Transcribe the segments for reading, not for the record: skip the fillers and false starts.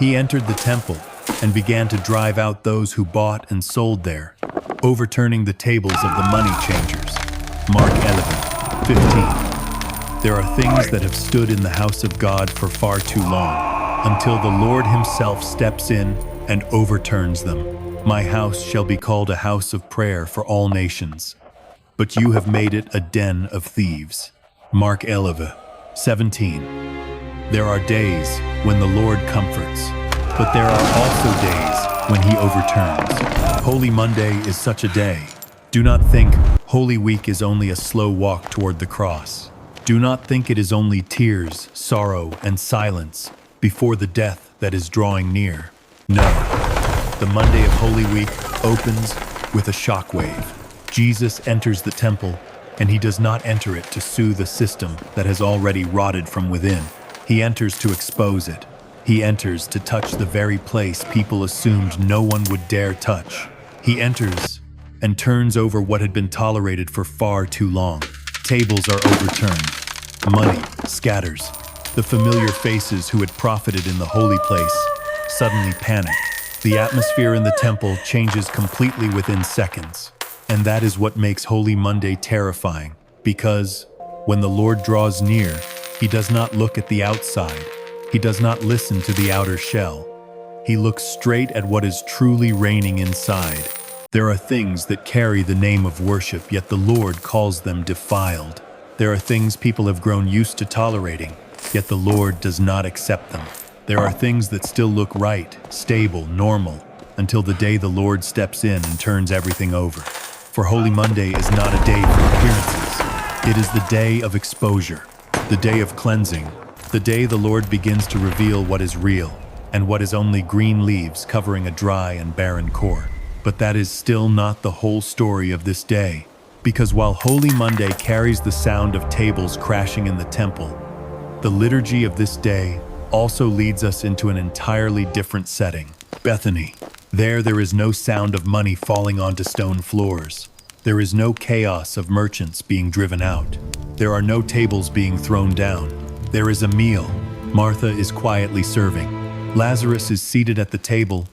He entered the temple and began to drive out those who bought and sold there, overturning the tables of the money changers. Mark 11:15. There are things that have stood in the house of God for far too long, until the Lord himself steps in and overturns them. My house shall be called a house of prayer for all nations, but you have made it a den of thieves. Mark 11:17. There are days when the Lord comforts, but there are also days when he overturns. Holy Monday is such a day. Do not think Holy Week is only a slow walk toward the cross. Do not think it is only tears, sorrow, and silence before the death that is drawing near. No. The Monday of Holy Week opens with a shockwave. Jesus enters the temple, and he does not enter it to soothe a system that has already rotted from within. He enters to expose it. He enters to touch the very place people assumed no one would dare touch. He enters and turns over what had been tolerated for far too long. Tables are overturned. Money scatters. The familiar faces who had profited in the holy place suddenly panic. The atmosphere in the temple changes completely within seconds. And that is what makes Holy Monday terrifying, because when the Lord draws near, he does not look at the outside. He does not listen to the outer shell. He looks straight at what is truly reigning inside. There are things that carry the name of worship, yet the Lord calls them defiled. There are things people have grown used to tolerating, yet the Lord does not accept them. There are things that still look right, stable, normal, until the day the Lord steps in and turns everything over. For Holy Monday is not a day for appearances. It is the day of exposure, the day of cleansing, the day the Lord begins to reveal what is real and what is only green leaves covering a dry and barren core. But that is still not the whole story of this day, because while Holy Monday carries the sound of tables crashing in the temple, the liturgy of this day also leads us into an entirely different setting. Bethany. There is no sound of money falling onto stone floors. There is no chaos of merchants being driven out. There are no tables being thrown down. There is a meal. Martha is quietly serving. Lazarus is seated at the table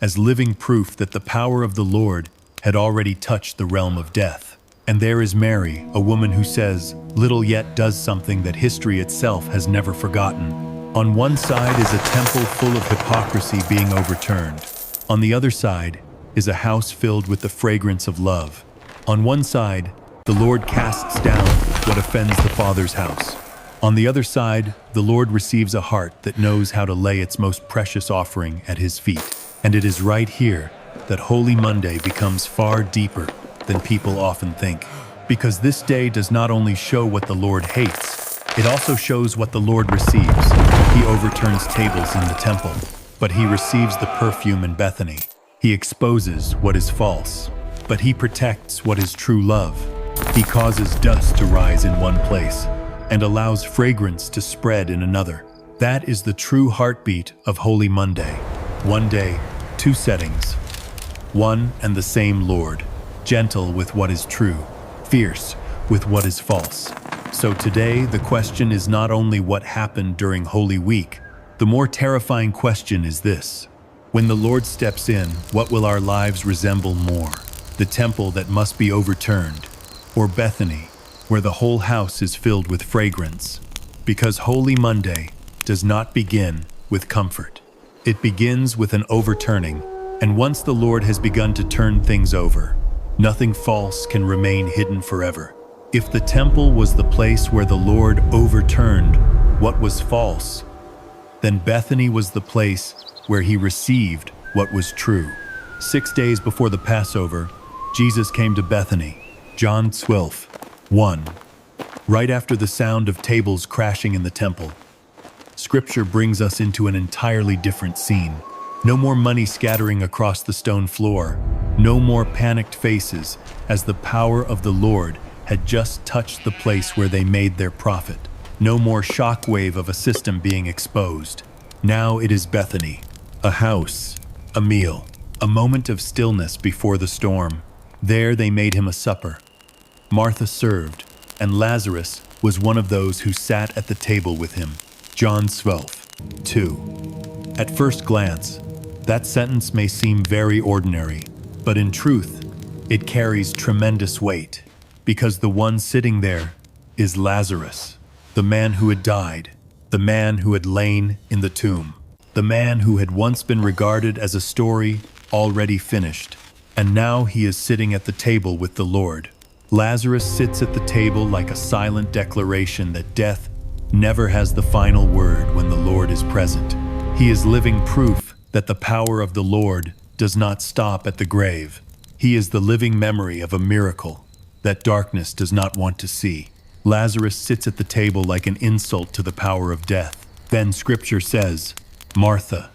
as living proof that the power of the Lord had already touched the realm of death. And there is Mary, a woman who says little yet does something that history itself has never forgotten. On one side is a temple full of hypocrisy being overturned. On the other side is a house filled with the fragrance of love. On one side, the Lord casts down what offends the Father's house. On the other side, the Lord receives a heart that knows how to lay its most precious offering at his feet. And it is right here that Holy Monday becomes far deeper than people often think. Because this day does not only show what the Lord hates, it also shows what the Lord receives. He overturns tables in the temple, but he receives the perfume in Bethany. He exposes what is false, but he protects what is true love. He causes dust to rise in one place and allows fragrance to spread in another. That is the true heartbeat of Holy Monday. One day, two settings. One and the same Lord, gentle with what is true, fierce with what is false. So today, the question is not only what happened during Holy Week. The more terrifying question is this: when the Lord steps in, what will our lives resemble more? The temple that must be overturned, or Bethany, where the whole house is filled with fragrance? Because Holy Monday does not begin with comfort. It begins with an overturning, and once the Lord has begun to turn things over, nothing false can remain hidden forever. If the temple was the place where the Lord overturned what was false, then Bethany was the place where he received what was true. 6 days before the Passover, Jesus came to Bethany. John 12:1. Right after the sound of tables crashing in the temple, Scripture brings us into an entirely different scene. No more money scattering across the stone floor. No more panicked faces, as the power of the Lord had just touched the place where they made their profit. No more shockwave of a system being exposed. Now it is Bethany, a house, a meal, a moment of stillness before the storm. There they made him a supper. Martha served, and Lazarus was one of those who sat at the table with him. John 12:2. At first glance, that sentence may seem very ordinary, but in truth, it carries tremendous weight, because the one sitting there is Lazarus, the man who had died, the man who had lain in the tomb, the man who had once been regarded as a story already finished, and now he is sitting at the table with the Lord. Lazarus sits at the table like a silent declaration that death never has the final word when the Lord is present. He is living proof that the power of the Lord does not stop at the grave. He is the living memory of a miracle that darkness does not want to see. Lazarus sits at the table like an insult to the power of death. Then Scripture says, Martha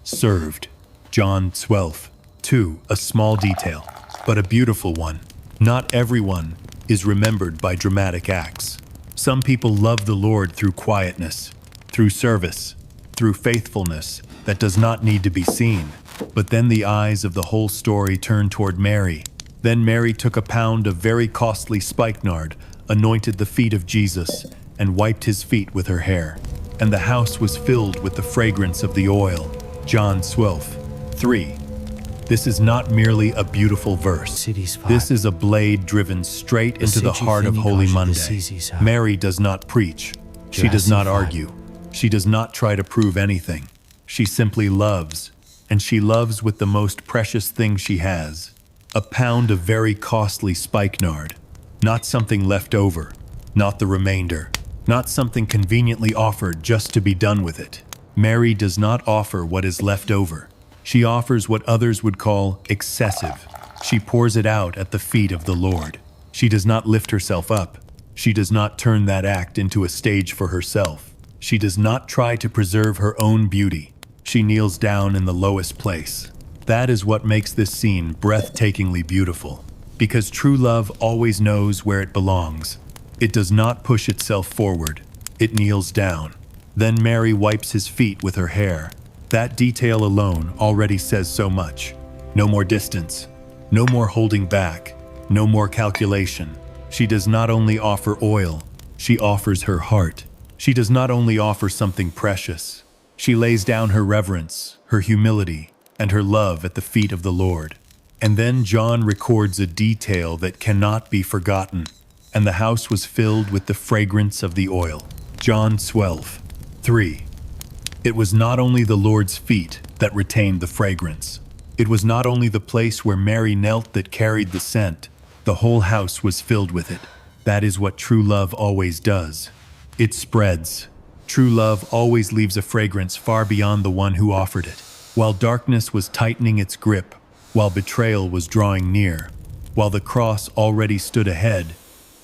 served. John 12:2, a small detail, but a beautiful one. Not everyone is remembered by dramatic acts. Some people love the Lord through quietness, through service, through faithfulness that does not need to be seen. But then the eyes of the whole story turn toward Mary. Then Mary took a pound of very costly spikenard, anointed the feet of Jesus, and wiped his feet with her hair. And the house was filled with the fragrance of the oil. John 12:3. This is not merely a beautiful verse. This is a blade driven straight into the heart of Holy Monday. Mary does not preach. She does not argue. She does not try to prove anything. She simply loves, and she loves with the most precious thing she has, a pound of very costly spikenard. Not something left over, not the remainder, not something conveniently offered just to be done with it. Mary does not offer what is left over. She offers what others would call excessive. She pours it out at the feet of the Lord. She does not lift herself up. She does not turn that act into a stage for herself. She does not try to preserve her own beauty. She kneels down in the lowest place. That is what makes this scene breathtakingly beautiful. Because true love always knows where it belongs. It does not push itself forward. It kneels down. Then Mary wipes his feet with her hair. That detail alone already says so much. No more distance. No more holding back. No more calculation. She does not only offer oil, she offers her heart. She does not only offer something precious. She lays down her reverence, her humility, and her love at the feet of the Lord. And then John records a detail that cannot be forgotten. And the house was filled with the fragrance of the oil. John 12:3. It was not only the Lord's feet that retained the fragrance. It was not only the place where Mary knelt that carried the scent. The whole house was filled with it. That is what true love always does. It spreads. True love always leaves a fragrance far beyond the one who offered it. While darkness was tightening its grip, while betrayal was drawing near, while the cross already stood ahead,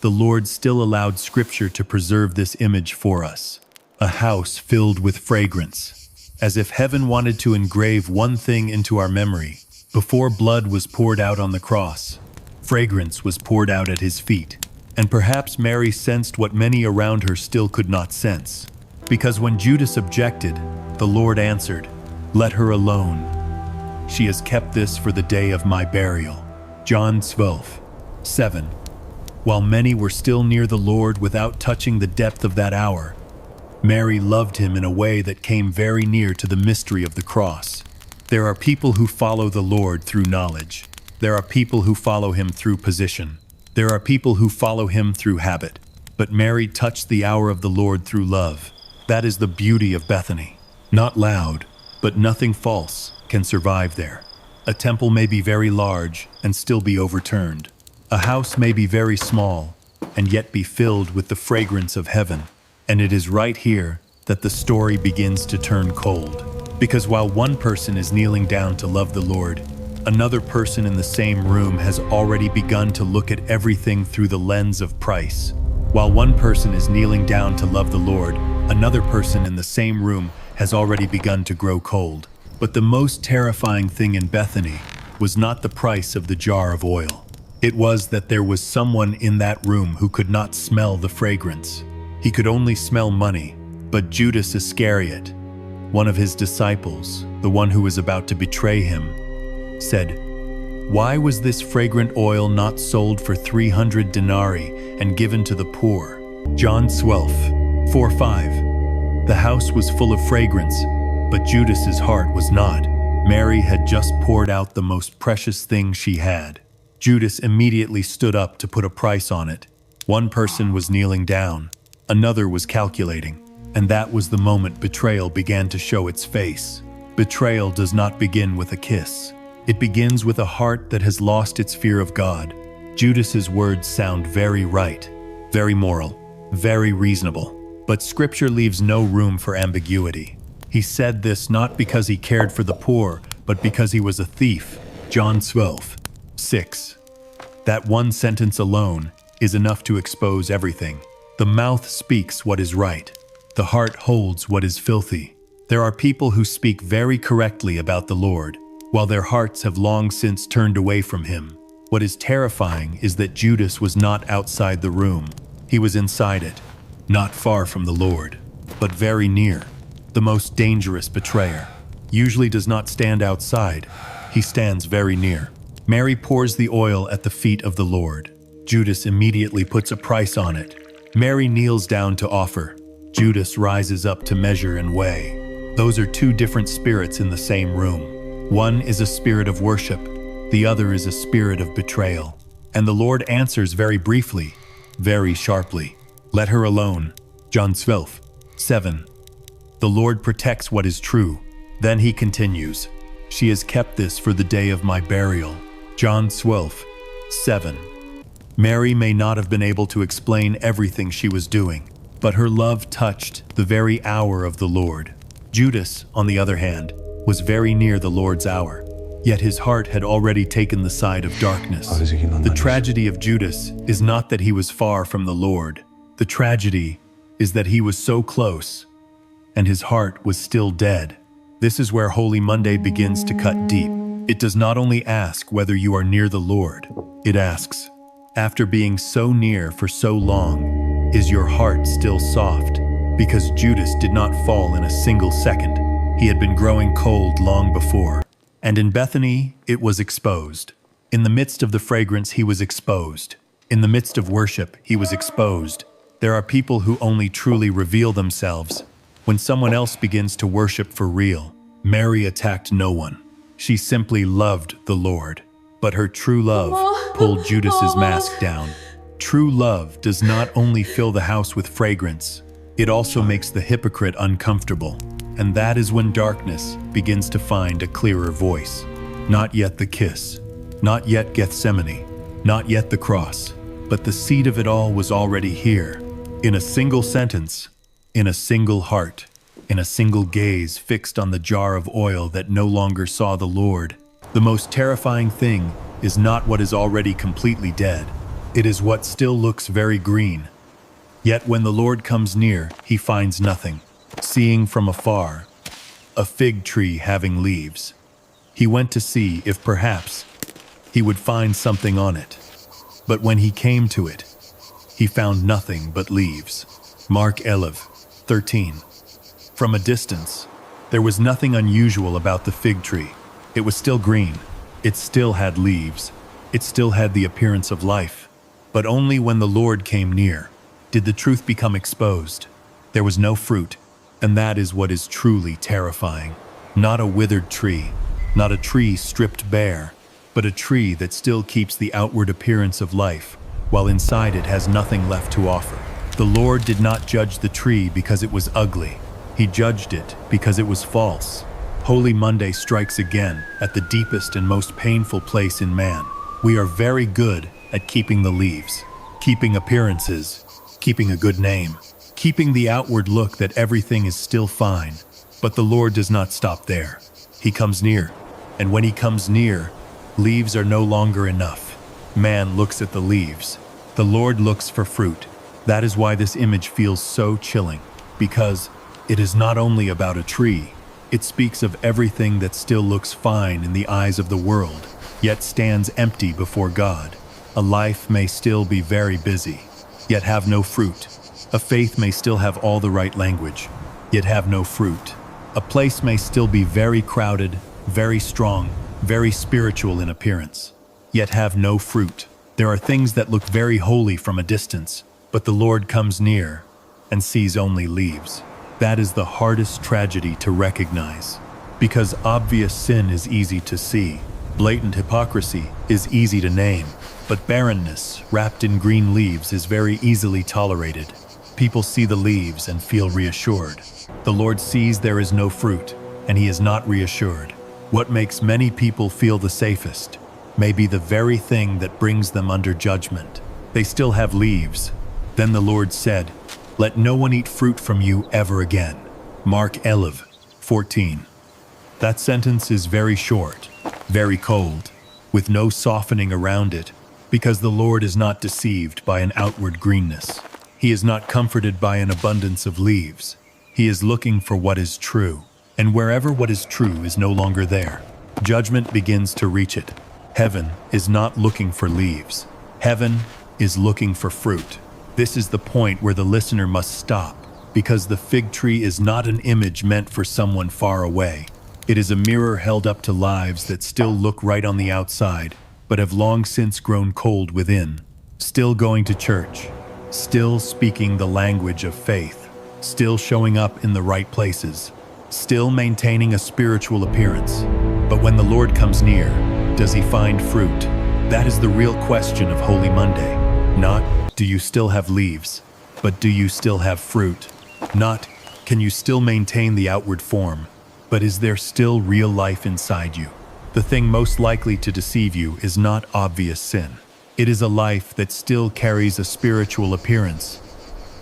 the Lord still allowed Scripture to preserve this image for us. A house filled with fragrance, as if heaven wanted to engrave one thing into our memory. Before blood was poured out on the cross, fragrance was poured out at his feet. And perhaps Mary sensed what many around her still could not sense. Because when Judas objected, the Lord answered, "Let her alone. She has kept this for the day of my burial." John 12:7. While many were still near the Lord without touching the depth of that hour, Mary loved him in a way that came very near to the mystery of the cross. There are people who follow the Lord through knowledge. There are people who follow him through position. There are people who follow him through habit. But Mary touched the hour of the Lord through love. That is the beauty of Bethany. Not loud, but nothing false can survive there. A temple may be very large and still be overturned. A house may be very small and yet be filled with the fragrance of heaven. And it is right here that the story begins to turn cold. Because while one person is kneeling down to love the Lord, another person in the same room has already begun to look at everything through the lens of price. While one person is kneeling down to love the Lord, another person in the same room has already begun to grow cold. But the most terrifying thing in Bethany was not the price of the jar of oil. It was that there was someone in that room who could not smell the fragrance. He could only smell money. But Judas Iscariot, one of his disciples, the one who was about to betray him, said, "Why was this fragrant oil not sold for 300 denarii and given to the poor?" John 12:4-5. The house was full of fragrance, But Judas's heart was not. Mary had just poured out the most precious thing she had. Judas immediately stood up to put a price on it. One person was kneeling down, another was calculating, and that was the moment betrayal began to show its face. Betrayal does not begin with a kiss. It begins with a heart that has lost its fear of God. Judas's words sound very right, very moral, very reasonable, but Scripture leaves no room for ambiguity. He said this not because he cared for the poor, but because he was a thief. John 12:6. That one sentence alone is enough to expose everything. The mouth speaks what is right. The heart holds what is filthy. There are people who speak very correctly about the Lord, while their hearts have long since turned away from him. What is terrifying is that Judas was not outside the room. He was inside it, not far from the Lord, but very near. The most dangerous betrayer usually does not stand outside. He stands very near. Mary pours the oil at the feet of the Lord. Judas immediately puts a price on it. Mary kneels down to offer. Judas rises up to measure and weigh. Those are two different spirits in the same room. One is a spirit of worship. The other is a spirit of betrayal. And the Lord answers very briefly, very sharply. Let her alone. John 12:7. The Lord protects what is true. Then he continues, she has kept this for the day of my burial. John 12:7. Mary may not have been able to explain everything she was doing, but her love touched the very hour of the Lord. Judas, on the other hand, was very near the Lord's hour, yet his heart had already taken the side of darkness. The tragedy of Judas is not that he was far from the Lord. The tragedy is that he was so close, and his heart was still dead. This is where Holy Monday begins to cut deep. It does not only ask whether you are near the Lord, it asks, after being so near for so long, is your heart still soft? Because Judas did not fall in a single second. He had been growing cold long before. And in Bethany, it was exposed. In the midst of the fragrance, he was exposed. In the midst of worship, he was exposed. There are people who only truly reveal themselves when someone else begins to worship for real. Mary attacked no one. She simply loved the Lord. But her true love pulled Judas's mask down. True love does not only fill the house with fragrance, it also makes the hypocrite uncomfortable. And that is when darkness begins to find a clearer voice. Not yet the kiss, not yet Gethsemane, not yet the cross, but the seed of it all was already here. In a single sentence, in a single heart, in a single gaze fixed on the jar of oil that no longer saw the Lord. The most terrifying thing is not what is already completely dead. It is what still looks very green. Yet when the Lord comes near, he finds nothing. Seeing from afar, a fig tree having leaves. He went to see if perhaps he would find something on it. But when he came to it, he found nothing but leaves. Mark 11:13. From a distance, there was nothing unusual about the fig tree. It was still green. It still had leaves. It still had the appearance of life. But only when the Lord came near did the truth become exposed. There was no fruit, and that is what is truly terrifying. Not a withered tree, not a tree stripped bare, but a tree that still keeps the outward appearance of life, while inside it has nothing left to offer. The Lord did not judge the tree because it was ugly. He judged it because it was false. Holy Monday strikes again at the deepest and most painful place in man. We are very good at keeping the leaves, keeping appearances, keeping a good name, keeping the outward look that everything is still fine. But the Lord does not stop there. He comes near, and when he comes near, leaves are no longer enough. Man looks at the leaves. The Lord looks for fruit. That is why this image feels so chilling, because it is not only about a tree. It speaks of everything that still looks fine in the eyes of the world, yet stands empty before God. A life may still be very busy, yet have no fruit. A faith may still have all the right language, yet have no fruit. A place may still be very crowded, very strong, very spiritual in appearance, yet have no fruit. There are things that look very holy from a distance, but the Lord comes near and sees only leaves. That is the hardest tragedy to recognize. Because obvious sin is easy to see, blatant hypocrisy is easy to name, but barrenness wrapped in green leaves is very easily tolerated. People see the leaves and feel reassured. The Lord sees there is no fruit, and he is not reassured. What makes many people feel the safest may be the very thing that brings them under judgment. They still have leaves. Then the Lord said, "Let no one eat fruit from you ever again." Mark 11:14. That sentence is very short, very cold, with no softening around it, because the Lord is not deceived by an outward greenness. He is not comforted by an abundance of leaves. He is looking for what is true, and wherever what is true is no longer there, judgment begins to reach it. Heaven is not looking for leaves. Heaven is looking for fruit. This is the point where the listener must stop, because the fig tree is not an image meant for someone far away. It is a mirror held up to lives that still look right on the outside, but have long since grown cold within. Still going to church, still speaking the language of faith, still showing up in the right places, still maintaining a spiritual appearance. But when the Lord comes near, does he find fruit? That is the real question of Holy Monday. Not, do you still have leaves, but do you still have fruit? Not, can you still maintain the outward form, but is there still real life inside you? The thing most likely to deceive you is not obvious sin. It is a life that still carries a spiritual appearance,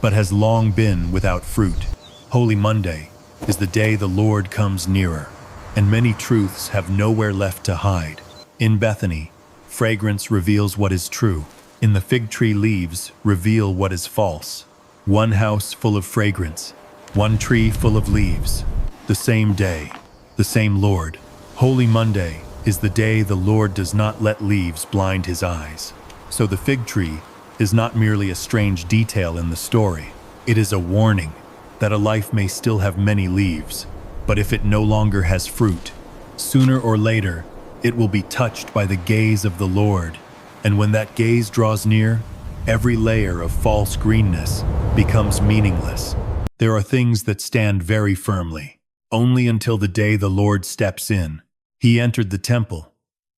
but has long been without fruit. Holy Monday is the day the Lord comes nearer, and many truths have nowhere left to hide. In Bethany, fragrance reveals what is true. In the fig tree, leaves reveal what is false. One house full of fragrance, one tree full of leaves. The same day, the same Lord. Holy Monday is the day the Lord does not let leaves blind his eyes. So the fig tree is not merely a strange detail in the story. It is a warning that a life may still have many leaves, but if it no longer has fruit, sooner or later, it will be touched by the gaze of the Lord. And when that gaze draws near, every layer of false greenness becomes meaningless. There are things that stand very firmly, only until the day the Lord steps in. He entered the temple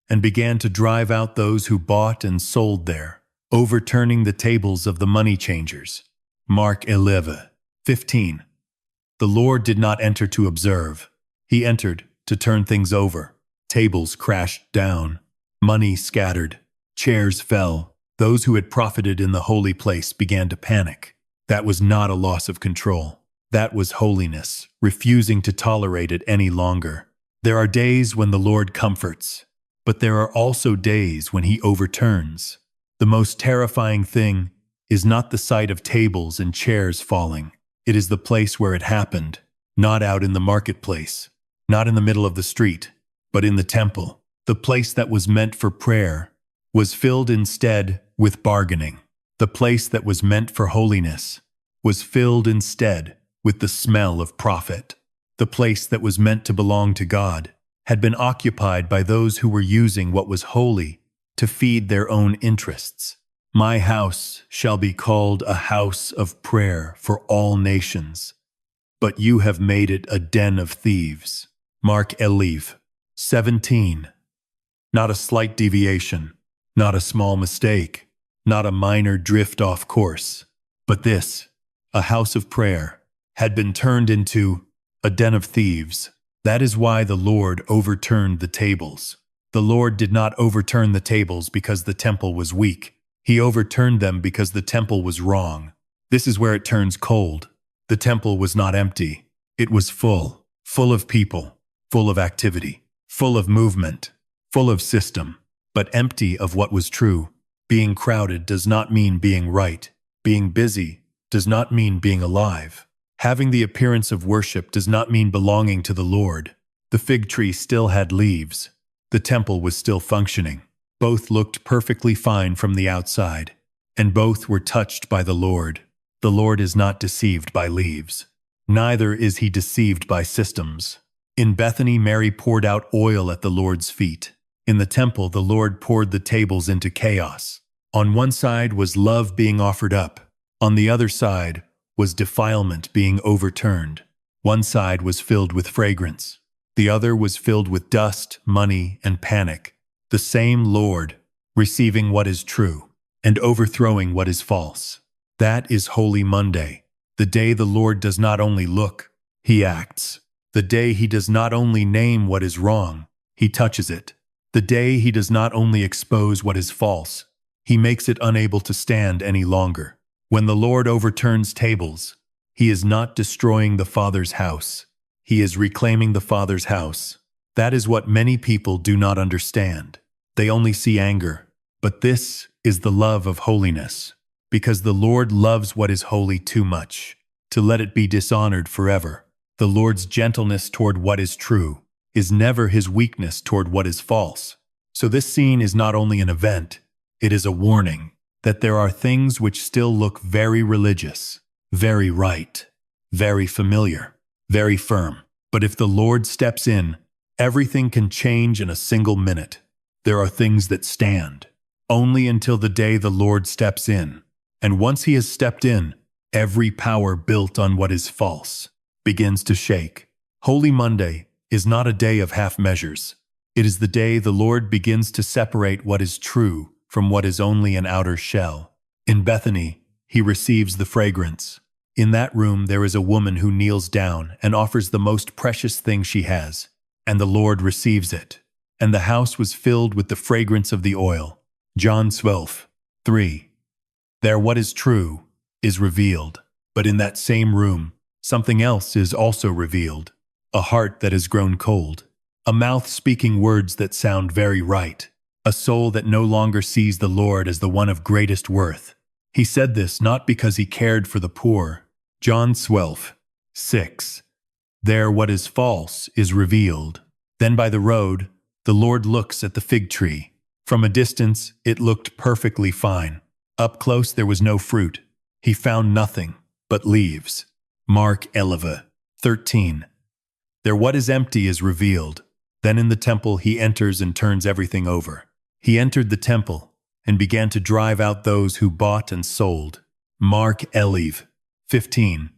and began to drive out those who bought and sold there, overturning the tables of the money changers. Mark 11:15. The Lord did not enter to observe. He entered to turn things over. Tables crashed down, money scattered, chairs fell. Those who had profited in the holy place began to panic. That was not a loss of control. That was holiness, refusing to tolerate it any longer. There are days when the Lord comforts, but there are also days when he overturns. The most terrifying thing is not the sight of tables and chairs falling. It is the place where it happened, not out in the marketplace, not in the middle of the street, but in the temple. The place that was meant for prayer was filled instead with bargaining. The place that was meant for holiness was filled instead with the smell of profit. The place that was meant to belong to God had been occupied by those who were using what was holy to feed their own interests. My house shall be called a house of prayer for all nations, but you have made it a den of thieves. Mark 11:17. Not a slight deviation, not a small mistake, not a minor drift off course, but this, a house of prayer, had been turned into a den of thieves. That is why the Lord overturned the tables. The Lord did not overturn the tables because the temple was weak. He overturned them because the temple was wrong. This is where it turns cold. The temple was not empty. It was full of people, full of activity, full of movement, full of system, but empty of what was true. Being crowded does not mean being right. Being busy does not mean being alive. Having the appearance of worship does not mean belonging to the Lord. The fig tree still had leaves. The temple was still functioning. Both looked perfectly fine from the outside, and both were touched by the Lord. The Lord is not deceived by leaves. Neither is he deceived by systems. In Bethany, Mary poured out oil at the Lord's feet. In the temple, the Lord poured the tables into chaos. On one side was love being offered up. On the other side was defilement being overturned. One side was filled with fragrance. The other was filled with dust, money, and panic. The same Lord, receiving what is true and overthrowing what is false. That is Holy Monday, the day the Lord does not only look, he acts. The day he does not only name what is wrong, he touches it. The day he does not only expose what is false, he makes it unable to stand any longer. When the Lord overturns tables, he is not destroying the Father's house. He is reclaiming the Father's house. That is what many people do not understand. They only see anger. But this is the love of holiness, because the Lord loves what is holy too much to let it be dishonored forever. The Lord's gentleness toward what is true is never his weakness toward what is false. So this scene is not only an event, it is a warning that there are things which still look very religious, very right, very familiar, very firm. But if the Lord steps in, everything can change in a single minute. There are things that stand only until the day the Lord steps in. And once he has stepped in, every power built on what is false begins to shake. Holy Monday is not a day of half measures. It is the day the Lord begins to separate what is true from what is only an outer shell. In Bethany, he receives the fragrance. In that room there is a woman who kneels down and offers the most precious thing she has, and the Lord receives it. And the house was filled with the fragrance of the oil. John 12:3. There what is true is revealed, but in that same room, something else is also revealed. A heart that has grown cold, a mouth speaking words that sound very right, a soul that no longer sees the Lord as the one of greatest worth. He said this not because he cared for the poor. John 12:6. There what is false is revealed. Then by the road, the Lord looks at the fig tree. From a distance, it looked perfectly fine. Up close, there was no fruit. He found nothing but leaves. Mark 11:13. There what is empty is revealed. Then in the temple he enters and turns everything over. He entered the temple and began to drive out those who bought and sold. Mark 11:15.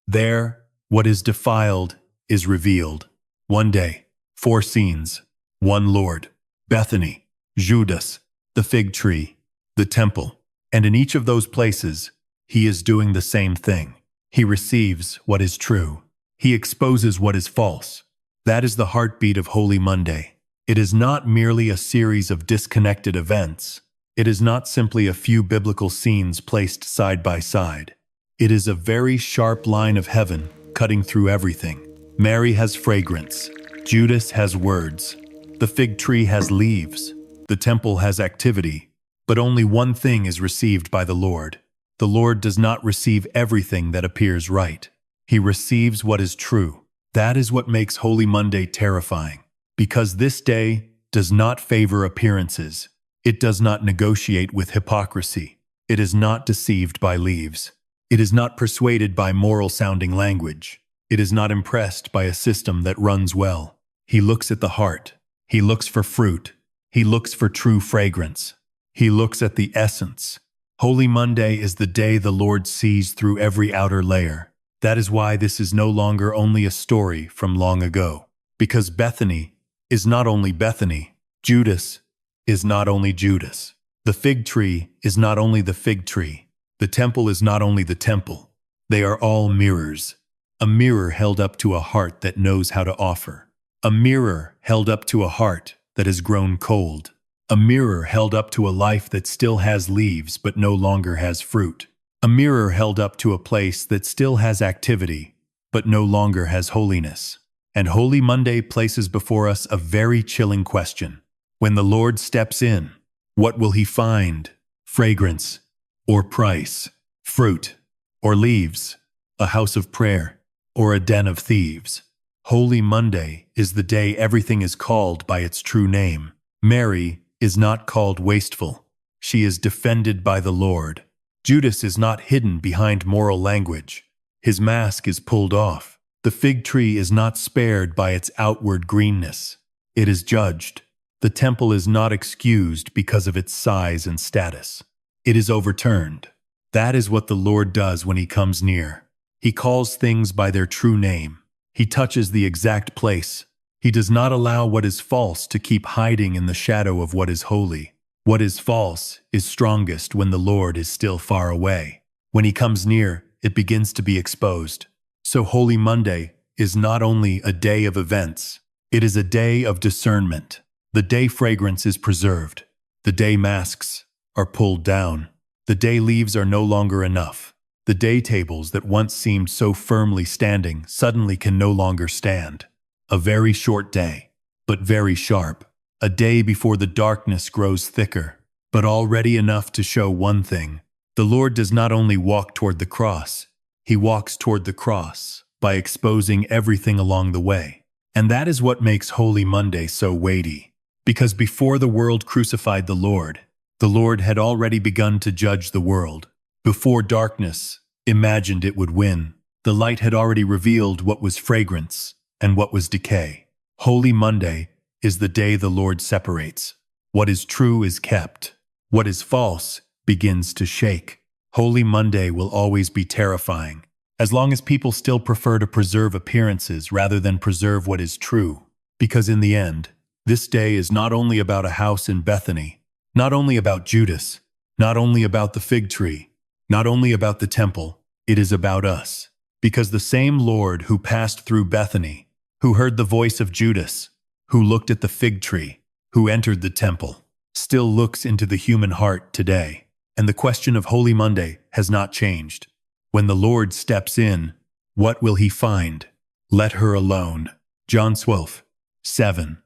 There what is defiled is revealed. One day, 4 scenes, one Lord, Bethany, Judas, the fig tree, the temple. And in each of those places, he is doing the same thing. He receives what is true. He exposes what is false. That is the heartbeat of Holy Monday. It is not merely a series of disconnected events. It is not simply a few biblical scenes placed side by side. It is a very sharp line of heaven cutting through everything. Mary has fragrance. Judas has words. The fig tree has leaves. The temple has activity. But only one thing is received by the Lord. The Lord does not receive everything that appears right. He receives what is true. That is what makes Holy Monday terrifying. Because this day does not favor appearances. It does not negotiate with hypocrisy. It is not deceived by leaves. It is not persuaded by moral-sounding language. It is not impressed by a system that runs well. He looks at the heart. He looks for fruit. He looks for true fragrance. He looks at the essence. Holy Monday is the day the Lord sees through every outer layer. That is why this is no longer only a story from long ago. Because Bethany is not only Bethany. Judas is not only Judas. The fig tree is not only the fig tree. The temple is not only the temple. They are all mirrors. A mirror held up to a heart that knows how to offer. A mirror held up to a heart that has grown cold. A mirror held up to a life that still has leaves but no longer has fruit. A mirror held up to a place that still has activity but no longer has holiness. And Holy Monday places before us a very chilling question. When the Lord steps in, what will he find? Fragrance or price? Fruit or leaves? A house of prayer or a den of thieves? Holy Monday is the day everything is called by its true name. Mary is not called wasteful. She is defended by the Lord. Judas is not hidden behind moral language. His mask is pulled off. The fig tree is not spared by its outward greenness. It is judged. The temple is not excused because of its size and status. It is overturned. That is what the Lord does when he comes near. He calls things by their true name. He touches the exact place. He does not allow what is false to keep hiding in the shadow of what is holy. What is false is strongest when the Lord is still far away. When he comes near, it begins to be exposed. So Holy Monday is not only a day of events, it is a day of discernment. The day fragrance is preserved. The day masks are pulled down. The day leaves are no longer enough. The day tables that once seemed so firmly standing suddenly can no longer stand. A very short day, but very sharp. A day before the darkness grows thicker, but already enough to show one thing. The Lord does not only walk toward the cross, he walks toward the cross by exposing everything along the way. And that is what makes Holy Monday so weighty. Because before the world crucified the Lord had already begun to judge the world. Before darkness imagined it would win, the light had already revealed what was fragrance and what was decay. Holy Monday is the day the Lord separates. What is true is kept. What is false begins to shake. Holy Monday will always be terrifying, as long as people still prefer to preserve appearances rather than preserve what is true. Because in the end, this day is not only about a house in Bethany, not only about Judas, not only about the fig tree, not only about the temple, it is about us. Because the same Lord who passed through Bethany, who heard the voice of Judas, who looked at the fig tree, who entered the temple, still looks into the human heart today. And the question of Holy Monday has not changed. When the Lord steps in, what will he find? Let her alone. John 12:7.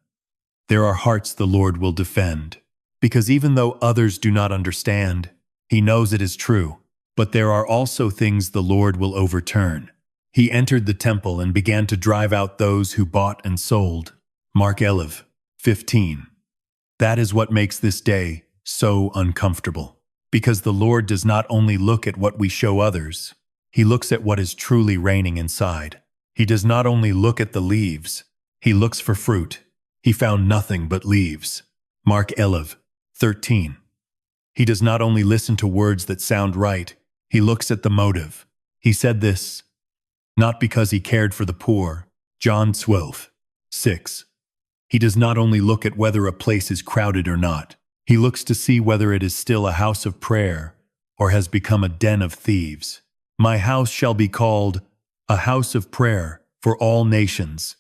There are hearts the Lord will defend. Because even though others do not understand, he knows it is true. But there are also things the Lord will overturn. He entered the temple and began to drive out those who bought and sold. Mark 11:15. That is what makes this day so uncomfortable. Because the Lord does not only look at what we show others, he looks at what is truly reigning inside. He does not only look at the leaves, he looks for fruit. He found nothing but leaves. Mark 11:13. He does not only listen to words that sound right, he looks at the motive. He said this not because he cared for the poor. John 12:6. He does not only look at whether a place is crowded or not. He looks to see whether it is still a house of prayer or has become a den of thieves. My house shall be called a house of prayer for all nations,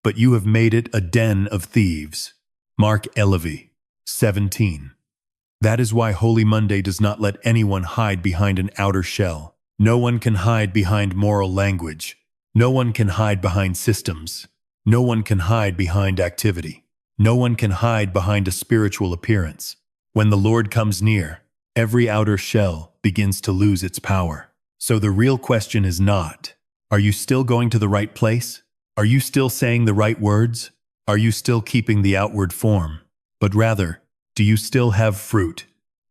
but you have made it a den of thieves. Mark 11:17. That is why Holy Monday does not let anyone hide behind an outer shell. No one can hide behind moral language. No one can hide behind systems. No one can hide behind activity. No one can hide behind a spiritual appearance. When the Lord comes near, every outer shell begins to lose its power. So the real question is not, are you still going to the right place? Are you still saying the right words? Are you still keeping the outward form? But rather, do you still have fruit?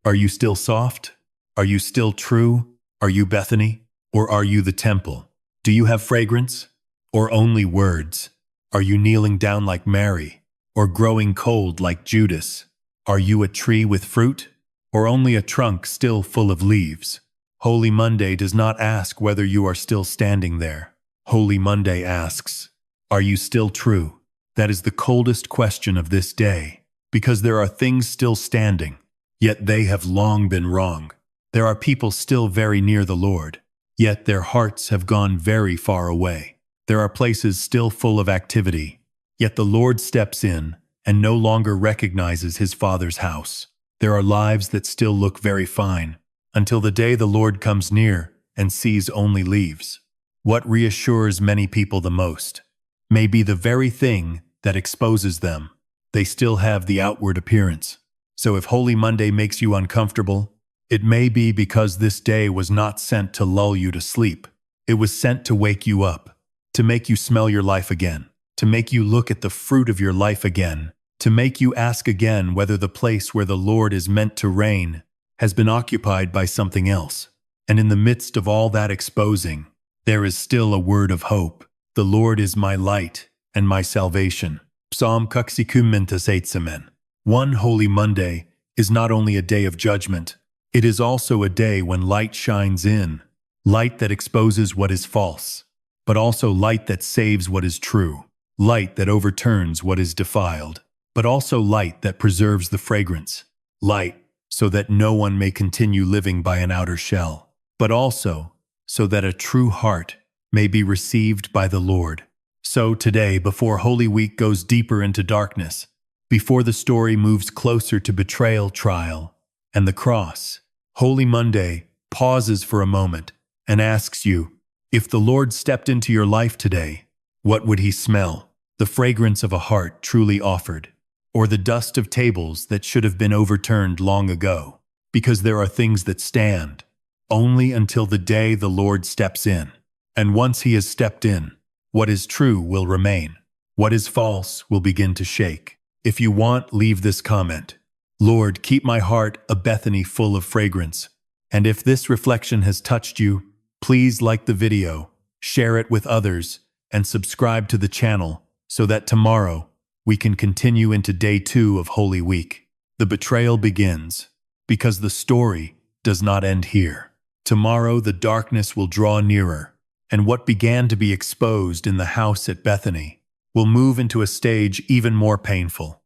Are you still soft? Are you still true? Are you Bethany? Or are you the temple? Do you have fragrance? Or only words? Are you kneeling down like Mary? Or growing cold like Judas? Are you a tree with fruit? Or only a trunk still full of leaves? Holy Monday does not ask whether you are still standing there. Holy Monday asks, are you still true? That is the coldest question of this day, because there are things still standing, yet they have long been wrong. There are people still very near the Lord, yet their hearts have gone very far away. There are places still full of activity, yet the Lord steps in and no longer recognizes his Father's house. There are lives that still look very fine, until the day the Lord comes near and sees only leaves. What reassures many people the most may be the very thing that exposes them. They still have the outward appearance. So if Holy Monday makes you uncomfortable, it may be because this day was not sent to lull you to sleep. It was sent to wake you up, to make you smell your life again, to make you look at the fruit of your life again, to make you ask again whether the place where the Lord is meant to reign has been occupied by something else. And in the midst of all that exposing, there is still a word of hope. The Lord is my light and my salvation. Psalm 68. One Holy Monday is not only a day of judgment, it is also a day when light shines in light that exposes what is false, but also light that saves what is true, light that overturns what is defiled, but also light that preserves the fragrance, light so that no one may continue living by an outer shell, but also so that a true heart may be received by the Lord. So today, before Holy Week goes deeper into darkness, before the story moves closer to betrayal, trial, and the cross, Holy Monday pauses for a moment and asks you, if the Lord stepped into your life today, what would he smell? The fragrance of a heart truly offered, or the dust of tables that should have been overturned long ago? Because there are things that stand only until the day the Lord steps in. And once he has stepped in, what is true will remain. What is false will begin to shake. If you want, leave this comment. Lord, keep my heart a Bethany full of fragrance. And if this reflection has touched you, please like the video, share it with others, and subscribe to the channel so that tomorrow we can continue into day 2 of Holy Week. The betrayal begins because the story does not end here. Tomorrow the darkness will draw nearer, and what began to be exposed in the house at Bethany will move into a stage even more painful.